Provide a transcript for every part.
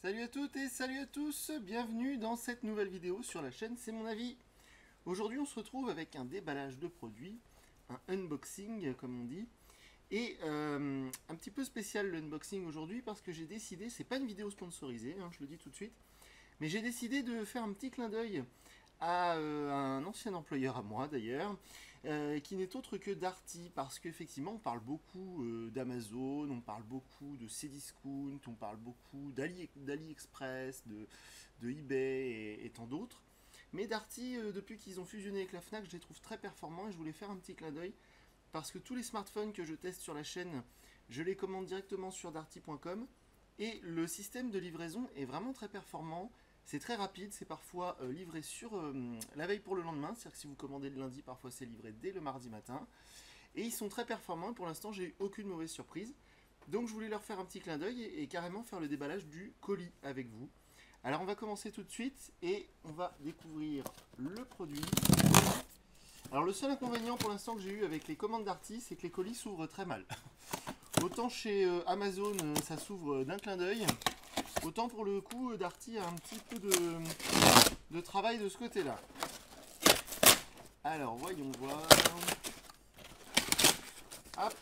Salut à toutes et salut à tous, bienvenue dans cette nouvelle vidéo sur la chaîne C'est mon avis. Aujourd'hui on se retrouve avec un déballage de produits, un unboxing comme on dit, et un petit peu spécial l'unboxing aujourd'hui parce que j'ai décidé, c'est pas une vidéo sponsorisée, hein, je le dis tout de suite, mais j'ai décidé de faire un petit clin d'œil à un ancien employeur à moi d'ailleurs, qui n'est autre que Darty, parce qu'effectivement on parle beaucoup d'Amazon, on parle beaucoup de Cdiscount, on parle beaucoup d'AliExpress, de eBay et tant d'autres. Mais Darty, depuis qu'ils ont fusionné avec la Fnac, je les trouve très performants et je voulais faire un petit clin d'œil parce que tous les smartphones que je teste sur la chaîne, je les commande directement sur darty.com et le système de livraison est vraiment très performant. C'est très rapide, c'est parfois livré sur la veille pour le lendemain, c'est-à-dire que si vous commandez le lundi, parfois c'est livré dès le mardi matin. Et ils sont très performants, et pour l'instant j'ai eu aucune mauvaise surprise. Donc je voulais leur faire un petit clin d'œil et carrément faire le déballage du colis avec vous. Alors on va commencer tout de suite et on va découvrir le produit. Alors le seul inconvénient pour l'instant que j'ai eu avec les commandes Darty, c'est que les colis s'ouvrent très mal. Autant chez Amazon ça s'ouvre d'un clin d'œil, autant pour le coup Darty a un petit peu de travail de ce côté-là. Alors voyons voir. Hop.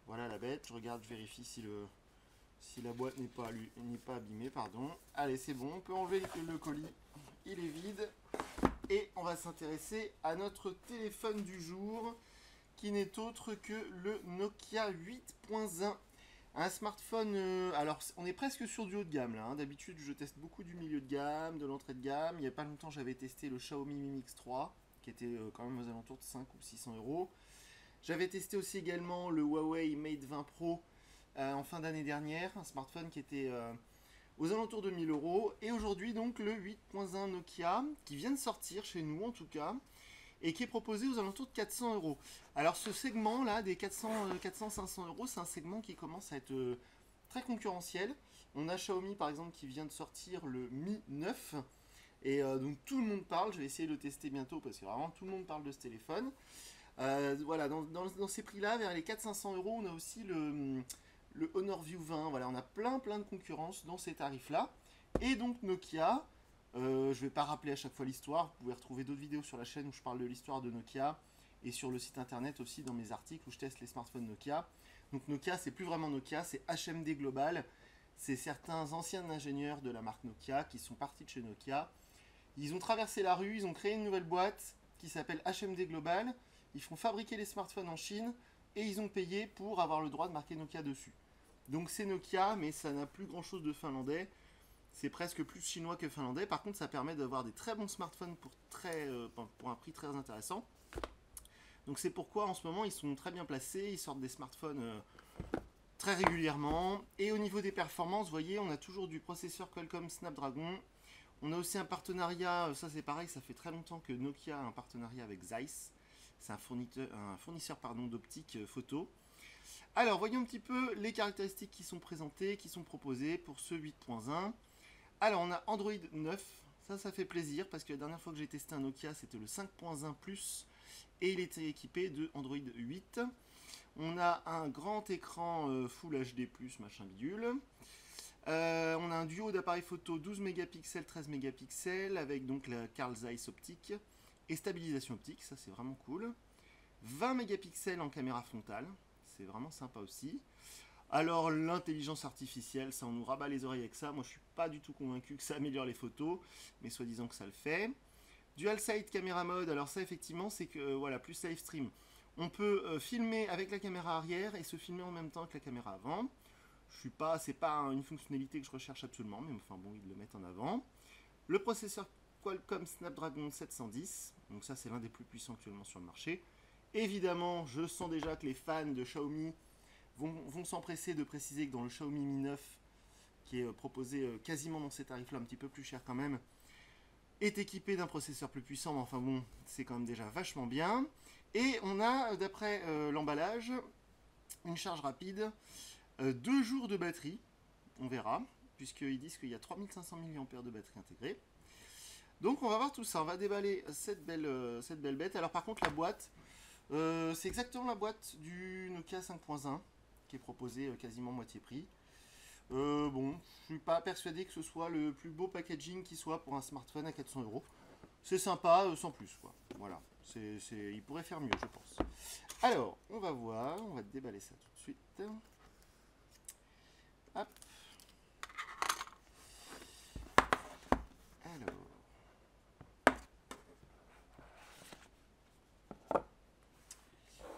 Voilà la bête, je regarde, je vérifie si la boîte n'est pas abîmée, pardon. Allez, c'est bon, on peut enlever le colis, il est vide. Et on va s'intéresser à notre téléphone du jour, qui n'est autre que le Nokia 8.1. Un smartphone, alors on est presque sur du haut de gamme là, hein. D'habitude je teste beaucoup du milieu de gamme, de l'entrée de gamme. Il n'y a pas longtemps j'avais testé le Xiaomi Mi Mix 3, qui était quand même aux alentours de 5 ou 600 euros. J'avais testé aussi également le Huawei Mate 20 Pro en fin d'année dernière, un smartphone qui était aux alentours de 1000 euros. Et aujourd'hui donc le 8.1 Nokia, qui vient de sortir chez nous en tout cas, et qui est proposé aux alentours de 400 euros. Alors ce segment là des 400-500 euros, c'est un segment qui commence à être très concurrentiel. On a Xiaomi par exemple qui vient de sortir le Mi 9, et donc tout le monde parle, je vais essayer de le tester bientôt parce que vraiment tout le monde parle de ce téléphone. Voilà, dans ces prix là, vers les 400-500 euros, on a aussi le Honor View 20, voilà, on a plein de concurrence dans ces tarifs là. Et donc Nokia, je ne vais pas rappeler à chaque fois l'histoire, vous pouvez retrouver d'autres vidéos sur la chaîne où je parle de l'histoire de Nokia, et sur le site internet aussi dans mes articles où je teste les smartphones Nokia. Donc Nokia, c'est plus vraiment Nokia, c'est HMD Global, c'est certains anciens ingénieurs de la marque Nokia qui sont partis de chez Nokia. Ils ont traversé la rue, ils ont créé une nouvelle boîte qui s'appelle HMD Global, ils font fabriquer les smartphones en Chine, et ils ont payé pour avoir le droit de marquer Nokia dessus. Donc c'est Nokia, mais ça n'a plus grand chose de finlandais. C'est presque plus chinois que finlandais. Par contre, ça permet d'avoir des très bons smartphones pour un prix très intéressant. Donc c'est pourquoi en ce moment, ils sont très bien placés. Ils sortent des smartphones très régulièrement. Et au niveau des performances, vous voyez, on a toujours du processeur Qualcomm Snapdragon. On a aussi un partenariat, ça c'est pareil, ça fait très longtemps que Nokia a un partenariat avec Zeiss. C'est un fournisseur d'optique photo. Alors, voyons un petit peu les caractéristiques qui sont présentées, qui sont proposées pour ce 8.1. Alors, on a Android 9. Ça fait plaisir parce que la dernière fois que j'ai testé un Nokia, c'était le 5.1 Plus et il était équipé de Android 8. On a un grand écran Full HD+, machin bidule. On a un duo d'appareils photo 12 mégapixels, 13 mégapixels avec donc la Carl Zeiss optique et stabilisation optique, ça c'est vraiment cool. 20 mégapixels en caméra frontale, c'est vraiment sympa aussi. Alors l'intelligence artificielle, ça on nous rabat les oreilles avec ça. Moi je suis pas du tout convaincu que ça améliore les photos, mais soi-disant que ça le fait. Dual Side Camera Mode, alors ça effectivement c'est que voilà, plus live stream. On peut filmer avec la caméra arrière et se filmer en même temps que la caméra avant. C'est pas une fonctionnalité que je recherche absolument, mais enfin bon, ils le mettent en avant. Le processeur Qualcomm Snapdragon 710, donc ça c'est l'un des plus puissants actuellement sur le marché. Évidemment, je sens déjà que les fans de Xiaomi vont s'empresser de préciser que dans le Xiaomi Mi 9, qui est proposé quasiment dans ces tarifs-là, un petit peu plus cher quand même, est équipé d'un processeur plus puissant, mais enfin bon, c'est quand même déjà vachement bien. Et on a, d'après l'emballage, une charge rapide, 2 jours de batterie, on verra, puisqu'ils disent qu'il y a 3500 mAh de batterie intégrée. Donc on va voir tout ça, on va déballer cette belle bête. Alors par contre la boîte, c'est exactement la boîte du Nokia 5.1 qui est proposé quasiment moitié prix. Bon, je suis pas persuadé que ce soit le plus beau packaging qui soit pour un smartphone à 400 €. C'est sympa, sans plus, quoi. Voilà, il pourrait faire mieux, je pense. Alors, on va voir, on va déballer ça tout de suite. Hop. Alors.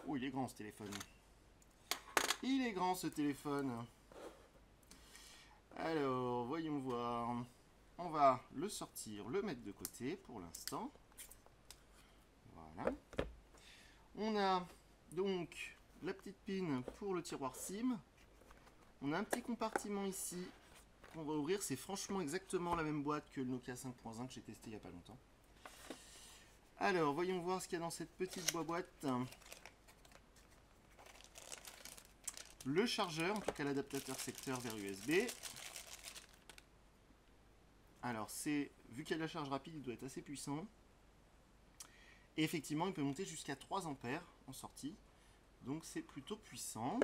Oh, il est grand ce téléphone. Il est grand ce téléphone. Alors, voyons voir. On va le sortir, le mettre de côté pour l'instant. Voilà. On a donc la petite pin pour le tiroir SIM. On a un petit compartiment ici qu'on va ouvrir. C'est franchement exactement la même boîte que le Nokia 5.1 que j'ai testé il n'y a pas longtemps. Alors, voyons voir ce qu'il y a dans cette petite boîte. Le chargeur, en tout cas l'adaptateur secteur vers USB. Alors, vu qu'il y a de la charge rapide, il doit être assez puissant. Et effectivement, il peut monter jusqu'à 3 ampères en sortie. Donc, c'est plutôt puissant.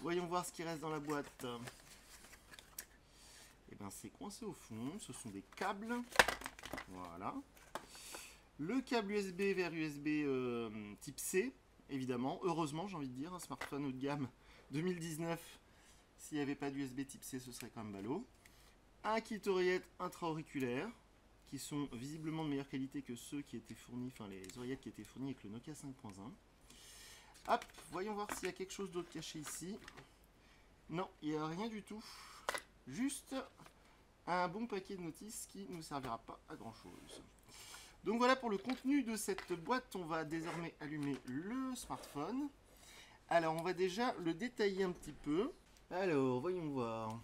Voyons voir ce qui reste dans la boîte. Et bien, c'est coincé au fond. Ce sont des câbles. Voilà. Le câble USB vers USB type C, évidemment. Heureusement, j'ai envie de dire, un smartphone haut de gamme 2019. S'il n'y avait pas d'USB type C, ce serait quand même ballot. Un kit oreillette intra-auriculaire, qui sont visiblement de meilleure qualité que ceux qui étaient fournis, enfin les oreillettes qui étaient fournies avec le Nokia 5.1. Hop, voyons voir s'il y a quelque chose d'autre caché ici. Non, il n'y a rien du tout. Juste un bon paquet de notices qui ne nous servira pas à grand chose. Donc voilà pour le contenu de cette boîte. On va désormais allumer le smartphone. Alors on va déjà le détailler un petit peu. Alors voyons voir.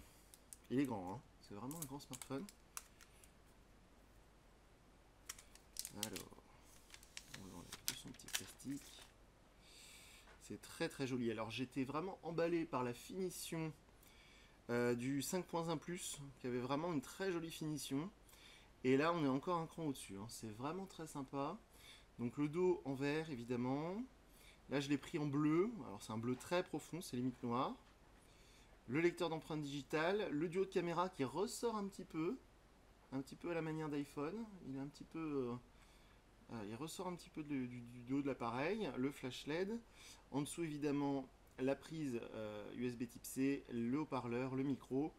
Il est grand, hein. C'est vraiment un grand smartphone. Alors, on enlève tout son petit plastique. C'est très très joli. Alors j'étais vraiment emballé par la finition du 5.1 Plus, qui avait vraiment une très jolie finition. Et là on est encore un cran au-dessus, hein. C'est vraiment très sympa. Donc le dos en vert évidemment. Là je l'ai pris en bleu. Alors c'est un bleu très profond, c'est limite noir. Le lecteur d'empreintes digitales, le duo de caméra qui ressort un petit peu à la manière d'iPhone. Il est un petit peu, il ressort un petit peu du dos de l'appareil. Le flash LED. En dessous évidemment la prise USB Type C, le haut-parleur, le micro.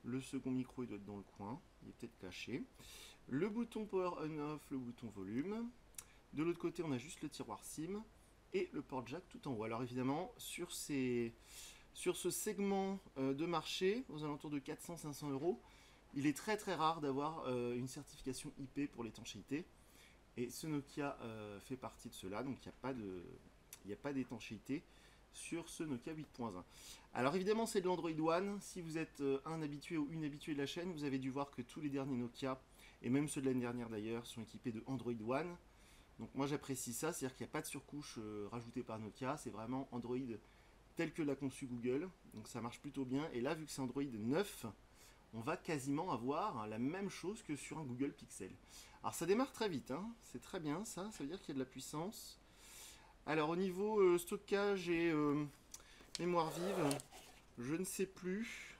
Le second micro il doit être dans le coin, il est peut-être caché. Le bouton Power On-Off, le bouton volume. De l'autre côté on a juste le tiroir SIM et le port jack tout en haut. Alors évidemment sur ce segment de marché, aux alentours de 400-500 €, il est très très rare d'avoir une certification IP pour l'étanchéité. Et ce Nokia fait partie de cela, donc il n'y a pas d'étanchéité sur ce Nokia 8.1. Alors évidemment c'est de l'Android One. Si vous êtes un habitué ou une habituée de la chaîne, vous avez dû voir que tous les derniers Nokia, et même ceux de l'année dernière d'ailleurs, sont équipés de Android One. Donc moi j'apprécie ça, c'est-à-dire qu'il n'y a pas de surcouche rajoutée par Nokia, c'est vraiment Android tel que l'a conçu Google, donc ça marche plutôt bien. Et là vu que c'est Android 9, on va quasiment avoir la même chose que sur un Google Pixel. Alors ça démarre très vite, hein. C'est très bien ça veut dire qu'il y a de la puissance. Alors au niveau stockage et mémoire vive, je ne sais plus.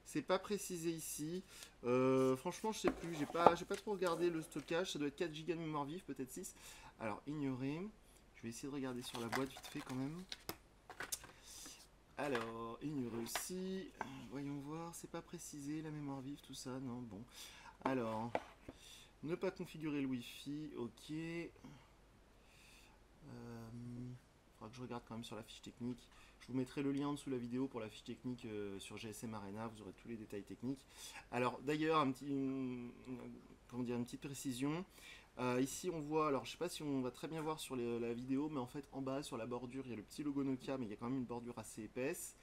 C'est pas précisé ici. Franchement je sais plus, j'ai pas trop regardé le stockage. Ça doit être 4 Go de mémoire vive, peut-être 6. Alors ignorer. Je vais essayer de regarder sur la boîte vite fait quand même. Alors, ignorer aussi. Voyons voir, c'est pas précisé la mémoire vive, tout ça, non, bon. Alors, ne pas configurer le Wi-Fi, ok. Faudra que je regarde quand même sur la fiche technique. Je vous mettrai le lien en dessous de la vidéo pour la fiche technique sur GSM Arena, vous aurez tous les détails techniques. Alors, d'ailleurs, une petite précision. Ici on voit, alors je sais pas si on va très bien voir sur la vidéo, mais en fait en bas sur la bordure il y a le petit logo Nokia, mais il y a quand même une bordure assez épaisse.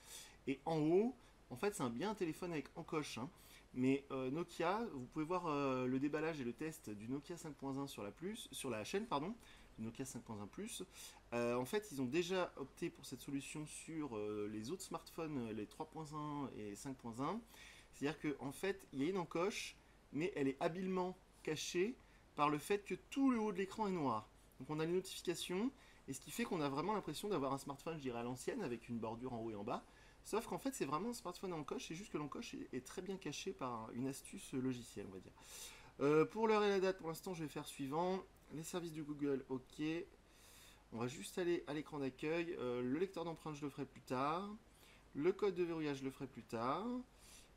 Et en haut, en fait c'est bien un téléphone avec encoche, hein. Mais Nokia, vous pouvez voir le déballage et le test du Nokia 5.1 sur la chaîne, pardon, du Nokia 5.1 Plus. En fait ils ont déjà opté pour cette solution sur les autres smartphones, les 3.1 et 5.1. C'est-à-dire qu'en fait il y a une encoche, mais elle est habilement cachée par le fait que tout le haut de l'écran est noir. Donc on a les notifications et ce qui fait qu'on a vraiment l'impression d'avoir un smartphone, je dirais à l'ancienne, avec une bordure en haut et en bas. Sauf qu'en fait, c'est vraiment un smartphone en coche, c'est juste que l'encoche est très bien caché par une astuce logicielle, on va dire. Pour l'heure et la date, pour l'instant, je vais faire suivant. Les services du Google, ok. On va juste aller à l'écran d'accueil. Le lecteur d'empreintes, je le ferai plus tard. Le code de verrouillage, je le ferai plus tard.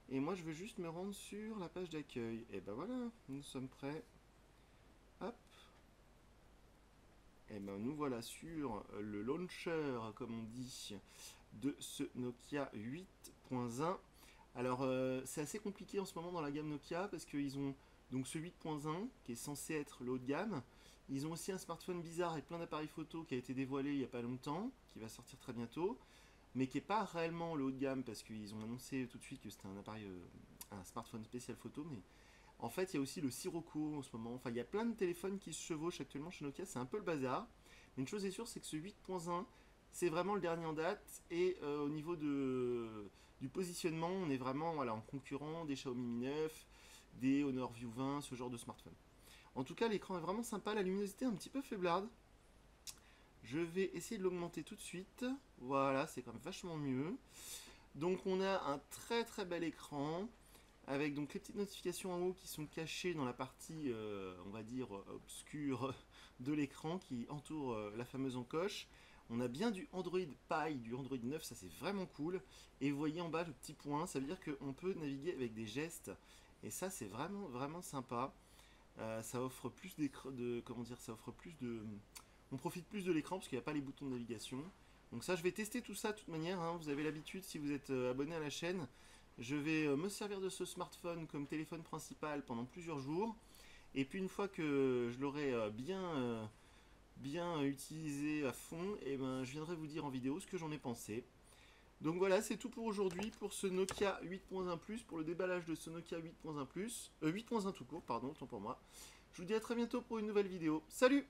Et moi, je veux juste me rendre sur la page d'accueil. Et ben voilà, nous sommes prêts. Hop. Et ben nous voilà sur le launcher, comme on dit, de ce Nokia 8.1. Alors, c'est assez compliqué en ce moment dans la gamme Nokia parce qu'ils ont donc ce 8.1 qui est censé être le haut de gamme. Ils ont aussi un smartphone bizarre avec plein d'appareils photo qui a été dévoilé il n'y a pas longtemps, qui va sortir très bientôt, mais qui n'est pas réellement le haut de gamme parce qu'ils ont annoncé tout de suite que c'était un appareil, un smartphone spécial photo. Mais en fait, il y a aussi le Sirocco en ce moment. Enfin, il y a plein de téléphones qui se chevauchent actuellement chez Nokia. C'est un peu le bazar. Mais une chose est sûre, c'est que ce 8.1, c'est vraiment le dernier en date. Et au niveau du positionnement, on est vraiment voilà, en concurrent des Xiaomi Mi 9, des Honor View 20, ce genre de smartphone. En tout cas, l'écran est vraiment sympa, la luminosité est un petit peu faiblarde. Je vais essayer de l'augmenter tout de suite. Voilà, c'est quand même vachement mieux. Donc on a un très très bel écran avec donc les petites notifications en haut qui sont cachées dans la partie, on va dire, obscure de l'écran qui entoure la fameuse encoche. On a bien du Android Pie, du Android 9, ça c'est vraiment cool. Et vous voyez en bas le petit point, ça veut dire qu'on peut naviguer avec des gestes. Et ça c'est vraiment vraiment sympa. Ça offre plus de, comment dire, ça offre plus de, on profite plus de l'écran parce qu'il n'y a pas les boutons de navigation. Donc ça, je vais tester tout ça de toute manière, hein. Vous avez l'habitude, si vous êtes abonné à la chaîne, je vais me servir de ce smartphone comme téléphone principal pendant plusieurs jours. Et puis une fois que je l'aurai bien utilisé à fond, et ben, je viendrai vous dire en vidéo ce que j'en ai pensé. Donc voilà, c'est tout pour aujourd'hui pour ce Nokia 8.1 Plus, pour le déballage de ce Nokia 8.1 Plus, 8.1 tout court, pardon, autant pour moi. Je vous dis à très bientôt pour une nouvelle vidéo. Salut!